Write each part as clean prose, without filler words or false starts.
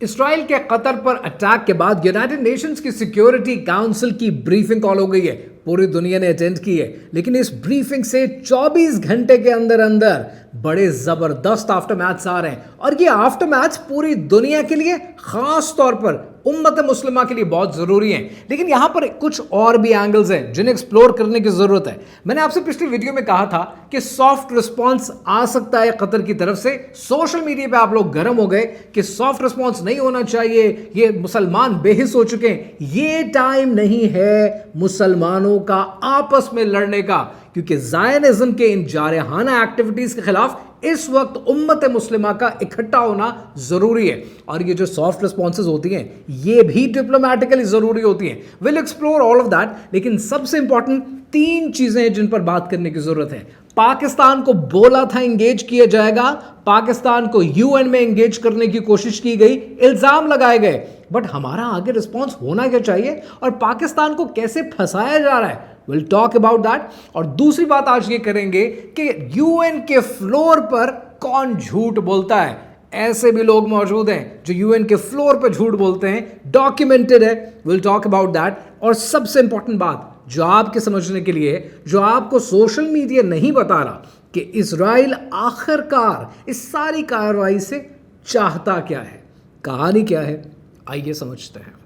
Israel के Qatar पर attack के बाद यूनाइटेड नेशंस की सिक्योरिटी काउंसिल की ब्रीफिंग कॉल हो गई है। पूरी दुनिया ने अटेंड की है, लेकिन इस ब्रीफिंग से 24 घंटे के अंदर अंदर बड़े जबरदस्त आफ्टर मैच आ रहे हैं और ये आफ्टर मैच पूरी दुनिया के लिए, खास तौर पर उम्मत मुस्लिमा के लिए बहुत जरूरी है। लेकिन यहां पर कुछ और भी एंगल्स हैं जिन्हें एक्सप्लोर करने की जरूरत है। मैंने आपसे पिछली वीडियो में कहा था कि सॉफ्ट रिस्पॉन्स आ सकता है कतर की तरफ से। सोशल मीडिया पे आप लोग गर्म हो गए कि सॉफ्ट रिस्पॉन्स नहीं होना चाहिए, ये मुसलमान बेहिस हो चुके हैं। ये टाइम नहीं है मुसलमानों का आपस में लड़ने का, क्योंकि ज़ायनिज़्म के इन जारहाना एक्टिविटीज के खिलाफ इस वक्त उम्मत मुस्लिमा का इकट्ठा होना जरूरी है। और ये जो सॉफ्ट रिस्पॉन्सेज होती हैं ये भी डिप्लोमेटिकली जरूरी होती हैं। Will explore all of that, लेकिन सबसे इंपॉर्टेंट 3 चीजें हैं जिन पर बात करने की जरूरत है। पाकिस्तान को बोला था एंगेज किया जाएगा, पाकिस्तान को यूएन में एंगेज करने की कोशिश की गई, इल्जाम लगाए गए, बट हमारा आगे रिस्पॉन्स होना क्या चाहिए और पाकिस्तान को कैसे फंसाया जा रहा है। Will talk about that. और दूसरी बात आज ये करेंगे कि यूएन के फ्लोर पर कौन झूठ बोलता है। ऐसे भी लोग मौजूद हैं जो यूएन के फ्लोर पर झूठ बोलते हैं, डॉक्यूमेंटेड है। Will talk about that. और सबसे इंपॉर्टेंट बात जो आपके समझने के लिए, जो आपको सोशल मीडिया नहीं बता रहा, कि इजराइल आखिरकार इस सारी कार्रवाई से चाहता क्या है, कहानी क्या है, आइए समझते हैं।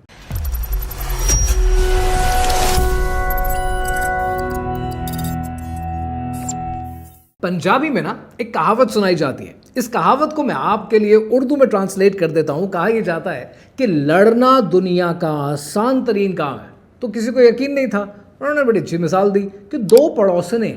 पंजाबी में ना एक कहावत सुनाई जाती है। इस कहावत को मैं आपके लिए उर्दू में ट्रांसलेट कर देता हूं। कहा यह जाता है कि लड़ना दुनिया का आसान तरीन काम है। तो किसी को यकीन नहीं था, उन्होंने बड़ी अच्छी मिसाल दी कि 2 पड़ोसने,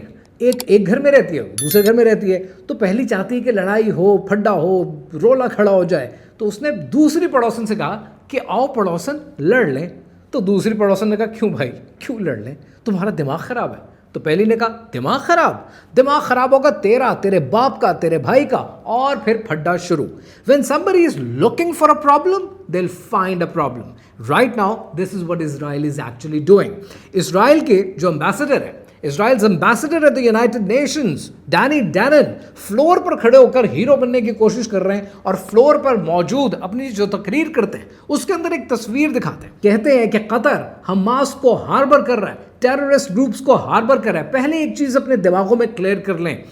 एक घर में रहती है, दूसरे घर में रहती है, तो पहली चाहती है कि लड़ाई हो, फड्डा हो, रोला खड़ा हो जाए। तो उसने दूसरी पड़ोसन से कहा कि आओ पड़ोसन लड़ लें। तो दूसरी पड़ोसन ने कहा क्यों भाई, क्यों लड़ लें, तुम्हारा दिमाग खराब है। तो पहली ने कहा दिमाग खराब होगा तेरा, तेरे बाप का, तेरे भाई का, और फिर फड्डा शुरू। When somebody is looking for a problem, they'll find a problem. Right now, this is what Israel is actually doing. Israel के जो एम्बेसडर है, Israel's ambassador at the United Nations, Danny Danon, floor पर खड़े होकर hero बनने की कोशिश कर रहे हैं और फ्लोर पर मौजूद अपनी जो तकरीर करते हैं उसके अंदर एक तस्वीर दिखाते हैं। कहते हैं कि कतर हमास को हार्बर कर रहा है, टेररिस्ट ग्रुप्स को हार्बर कर रहा है। पहले एक चीज अपने दिमागों में क्लियर कर लें,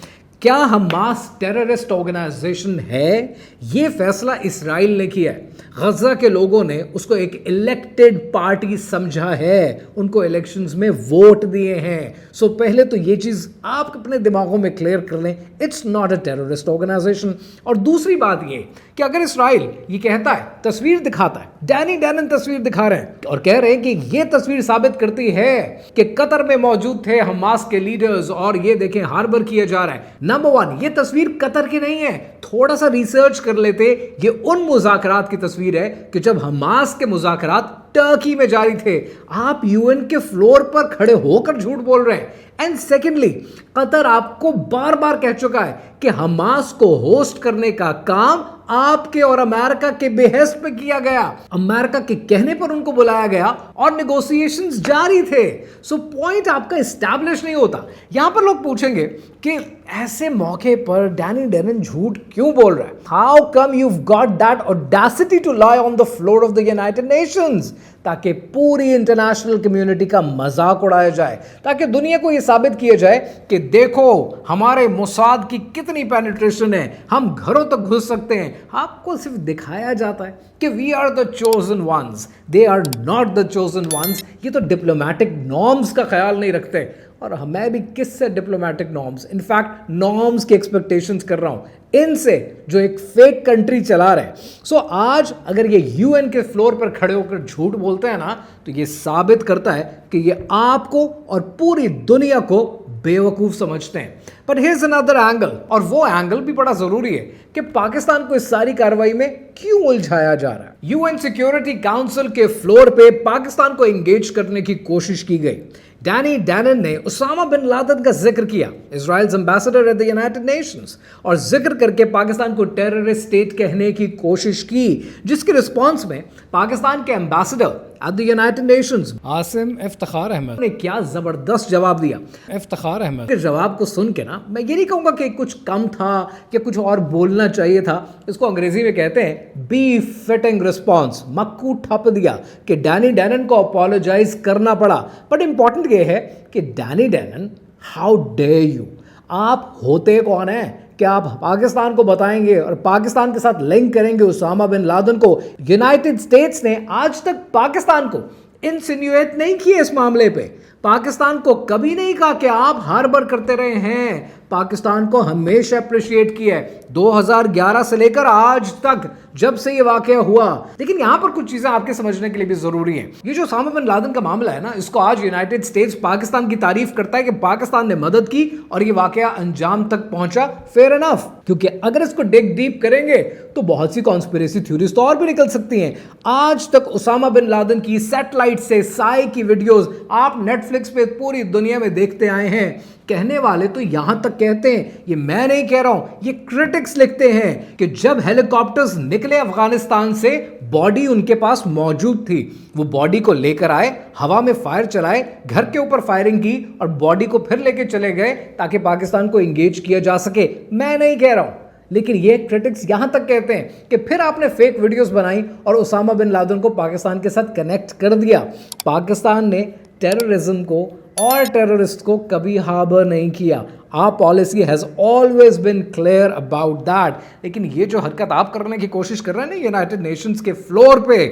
क्या हमास टेररिस्ट ऑर्गेनाइजेशन है? ये फैसला इसराइल ने किया है। गजा के लोगों ने उसको एक इलेक्टेड पार्टी समझा है, उनको इलेक्शंस में वोट दिए हैं। सो पहले तो ये चीज आप अपने दिमागों में क्लियर कर लें, it's not a terrorist organisation. और दूसरी बात ये कि अगर इसराइल ये कहता है, तस्वीर दिखाता है, डैनी डैनन तस्वीर दिखा रहे हैं और कह रहे हैं कि ये तस्वीर साबित करती है कि कतर में मौजूद थे हमास के लीडर्स और ये देखें हार्बर किया जा रहा है। नंबर 1, ये तस्वीर कतर की नहीं है। थोड़ा सा रिसर्च कर लेते, ये उन मुज़ाकरात की तस्वीर है कि जब हमास के मुज़ाकरात टर्की में जारी थे। आप यूएन के फ्लोर पर खड़े होकर झूठ बोल रहे हैं। एंड सेकेंडली, कतर आपको बार बार कह चुका है कि हमास को होस्ट करने का काम आपके और अमेरिका के बेहस्त पे किया गया। अमेरिका के कहने पर उनको बुलाया गया और नेगोशिएशंस जारी थे। सो पॉइंट आपका एस्टैब्लिश नहीं होता। यहां पर लोग पूछेंगे कि ऐसे मौके पर डैनी डैनन झूठ क्यों बोल रहा है? How come you got that audacity to lie on the floor of the United Nations, ताकि पूरी इंटरनेशनल कम्युनिटी का मजाक उड़ाया जाए, ताकि दुनिया को यह साबित किया जाए कि देखो हमारे मोसाद की कितनी पेनिट्रेशन है, हम घरों तक घुस सकते हैं। आपको सिर्फ दिखाया जाता है कि we are the chosen ones, they are not the chosen ones. ये तो डिप्लोमेटिक नॉर्म्स का ख्याल नहीं रखते। और मैं भी किससे डिप्लोमेटिक नॉर्म्स, इनफैक्ट नॉर्म्स की एक्सपेक्टेशंस कर रहा हूं इनसे जो एक फेक कंट्री चला रहे हैं। सो आज अगर ये यूएन के फ्लोर पर खड़े होकर झूठ बोलते हैं ना, तो ये साबित करता है कि ये आपको और पूरी दुनिया को बेवकूफ समझते हैं। But here is another angle, और वो एंगल भी बड़ा जरूरी है कि पाकिस्तान को इस सारी कार्रवाई में क्यों उलझाया जा रहा है। यूएन सिक्योरिटी काउंसिल के फ्लोर पे पाकिस्तान को एंगेज करने की कोशिश की गई। डैनी डैनन ने उसामा बिन लादेन का जिक्र किया, Israel's ambassador at the United Nations, और जिक्र करके पाकिस्तान को टेररिस्ट स्टेट कहने की कोशिश की, जिसके रिस्पांस में पाकिस्तान के ambassador at the United Nations Asim Iftikhar Ahmad ने क्या जबरदस्त जवाब दिया। इफ्तिखार अहमद के जवाब को सुन के ना, मैं ये नहीं कहूंगा कि कुछ कम था कि कुछ और बोलना चाहिए था, इसको अंग्रेजी में कहते हैं बी फिटिंग रिस्पॉन्स, मक्कू ठप दिया कि डैनी डैनन को अपोलोजाइज करना पड़ा। बट इंपॉर्टेंट ये है कि डैनी डैनन, हाउ डेयर यू, आप होते कौन है कि आप पाकिस्तान को बताएंगे और पाकिस्तान के साथ लिंक करेंगे उसामा बिन लादेन को। यूनाइटेड स्टेट्स ने आज तक पाकिस्तान को इंसिन्यूएट नहीं किए इस मामले पे, पाकिस्तान को कभी नहीं कहा कि आप हार्बर करते रहे हैं, पाकिस्तान को हमेशा अप्रिशिएट किया है 2011 से लेकर आज तक जब से ये वाकया हुआ। लेकिन यहां पर कुछ चीजें आपके समझने के लिए भी जरूरी हैं। ये जो उसामा बिन लादेन का मामला है ना, इसको आज यूनाइटेड स्टेट्स पाकिस्तान की तारीफ करता है कि पाकिस्तान ने मदद की और ये वाकया अंजाम तक पहुंचा। फेयर इनफ, क्योंकि अगर इसको डिग डीप करेंगे तो बहुत सी कॉन्स्पिरेसी थ्योरीज तो और भी निकल सकती हैं। आज तक उसामा बिन लादेन की सैटेलाइट से साई की वीडियोस आप नेटफ्लिक्स पे पूरी दुनिया में देखते आए हैं। कहने वाले तो यहां तक कहते हैं, ये मैं नहीं कह रहा हूं, ये क्रिटिक्स लिखते हैं कि जब हेलीकॉप्टर्स निकले अफगानिस्तान से, बॉडी उनके पास मौजूद थी, वो बॉडी को लेकर आए, हवा में फायर चलाए, घर के ऊपर फायरिंग की और बॉडी को फिर लेके चले गए ताकि पाकिस्तान को एंगेज किया जा सके। मैं नहीं कह रहा हूं, लेकिन ये क्रिटिक्स यहां तक कहते हैं कि फिर आपने फेक वीडियोस बनाई और उसामा बिन लादेन को पाकिस्तान के साथ कनेक्ट कर दिया। पाकिस्तान ने टेररिज्म को और टेररिस्ट को कभी हार्बर नहीं किया। Our policy has always been clear about that. लेकिन ये जो हरकत आप करने की कोशिश कर रहे हैं ना यूनाइटेड नेशंस के फ्लोर पे,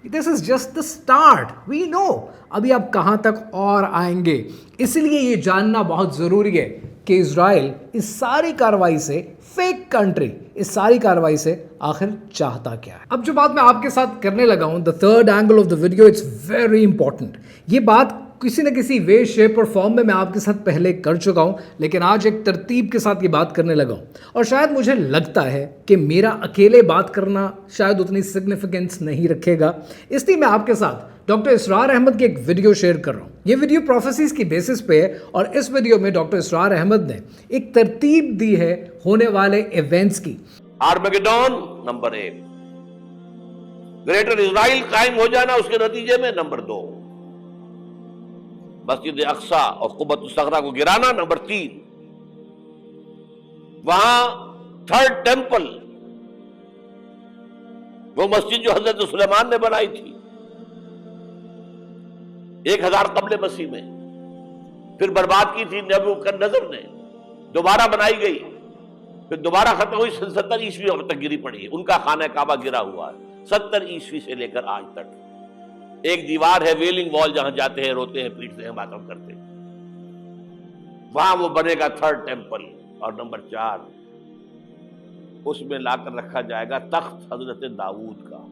this is just the start. We know अभी आप कहां तक और आएंगे। इसलिए ये जानना बहुत जरूरी है कि इजराइल इस सारी कार्रवाई से, फेक कंट्री इस सारी कार्रवाई से आखिर चाहता क्या है। अब जो बात मैं आपके साथ करने लगा हूं, the third angle of the video, it's very important. ये बात किसी न किसी वे, शेप और फॉर्म में मैं आपके साथ पहले कर चुका हूं, लेकिन आज एक तरतीब के साथ ये बात करने लगा हूं। और शायद मुझे लगता है कि मेरा अकेले बात करना शायद उतनी सिग्निफिकेंस नहीं रखेगा, इसलिए मैं आपके साथ डॉक्टर इसरार अहमद की एक वीडियो शेयर कर रहा हूं। ये वीडियो प्रोफेसीज की बेसिस पे है और इस वीडियो में डॉक्टर इसरार अहमद ने एक तरतीब दी है होने वाले इवेंट्स की। आर्मेगेडोन नंबर 1, ग्रेटर इजराइल कायम हो जाना उसके नतीजे में नंबर 2, मस्जिद अक्सा और कुब्बतुस सगरा को गिराना नंबर 3, वहां थर्ड टेंपल, वो मस्जिद जो हजरत सुलेमान ने बनाई थी 1000 कबल मसीह में, फिर बर्बाद की थी नबूकदनेस्सर ने, दोबारा बनाई गई, फिर दोबारा खत्म हुई, 70 ईस्वी तक गिरी पड़ी है। उनका खाना काबा गिरा हुआ है 70 ईस्वी से लेकर आज तक। एक दीवार है वेलिंग वॉल, जहां जाते हैं, रोते हैं, पीटते हैं, मातम करते हैं, वहां वो बनेगा थर्ड टेंपल। और नंबर 4, उसमें लाकर रखा जाएगा तख्त हजरत दाऊद का।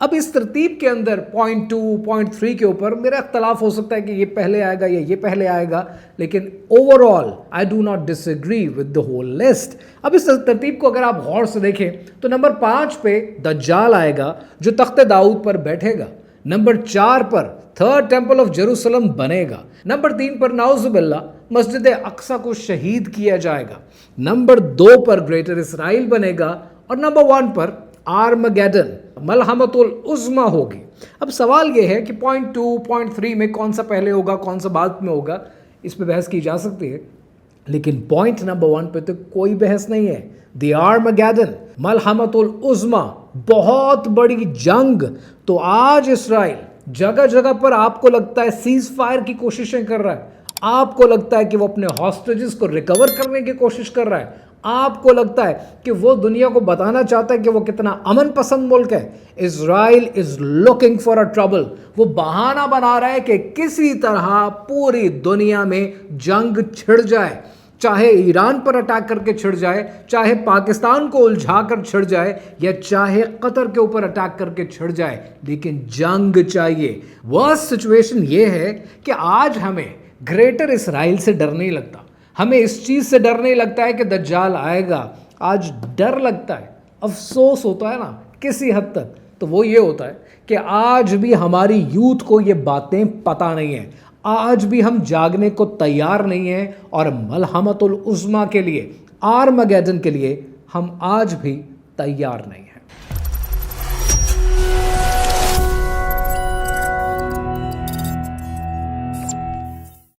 अब इस तरतीब के अंदर पॉइंट 2, पॉइंट 3 के ऊपर मेरा इख्तलाफ हो सकता है कि ये पहले आएगा या ये पहले आएगा, लेकिन overall I do not disagree with the whole list. अब इस तरतीब को अगर आप गौर से देखें तो नंबर 5 पे दज्जाल आएगा जो तख्ते दाऊद पर बैठेगा, नंबर 4 पर थर्ड टेंपल ऑफ जेरूसलम बनेगा, नंबर 3 पर नाउजुबिल्लाह मस्जिद अक्सा को शहीद किया जाएगा, नंबर 2 पर ग्रेटर इसराइल बनेगा और नंबर 1 पर आर्मगेडन, मलहमतुल उज़्मा होगी। अब सवाल यह है कि पॉइंट 2, पॉइंट 3 में कौन सा पहले होगा, कौन सा बाद में होगा, इस पे बहस की जा सकती है, लेकिन पॉइंट नंबर 1 पे तो कोई बहस नहीं है। द आर्मगेडन, मलहमतुल उज़्मा, बहुत बड़ी जंग। तो आज इसराइल जगह जगह पर आपको लगता है सीज फायर की कोशिशें कर रहा है, आपको लगता है कि वो अपने हॉस्टेजेस को रिकवर करने की कोशिश कर रहा है, आपको लगता है कि वो दुनिया को बताना चाहता है कि वो कितना अमन पसंद मुल्क है। Israel is looking for a trouble. वो बहाना बना रहा है कि किसी तरह पूरी दुनिया में जंग छिड़ जाए, चाहे ईरान पर अटैक करके छिड़ जाए, चाहे पाकिस्तान को उलझाकर छिड़ जाए, या चाहे कतर के ऊपर अटैक करके छिड़ जाए, लेकिन जंग चाहिए। वर्स्ट सिचुएशन ये है कि आज हमें ग्रेटर इसराइल से डर नहीं लगता, हमें इस चीज से डर नहीं लगता है कि दज्जाल आएगा। आज डर लगता है, अफसोस होता है ना किसी हद तक, तो वो ये होता है कि आज भी हमारी यूथ को ये बातें पता नहीं है, आज भी हम जागने को तैयार नहीं हैं और मलहमतुल उज़्मा के लिए, आर्मगेडन के लिए हम आज भी तैयार नहीं हैं।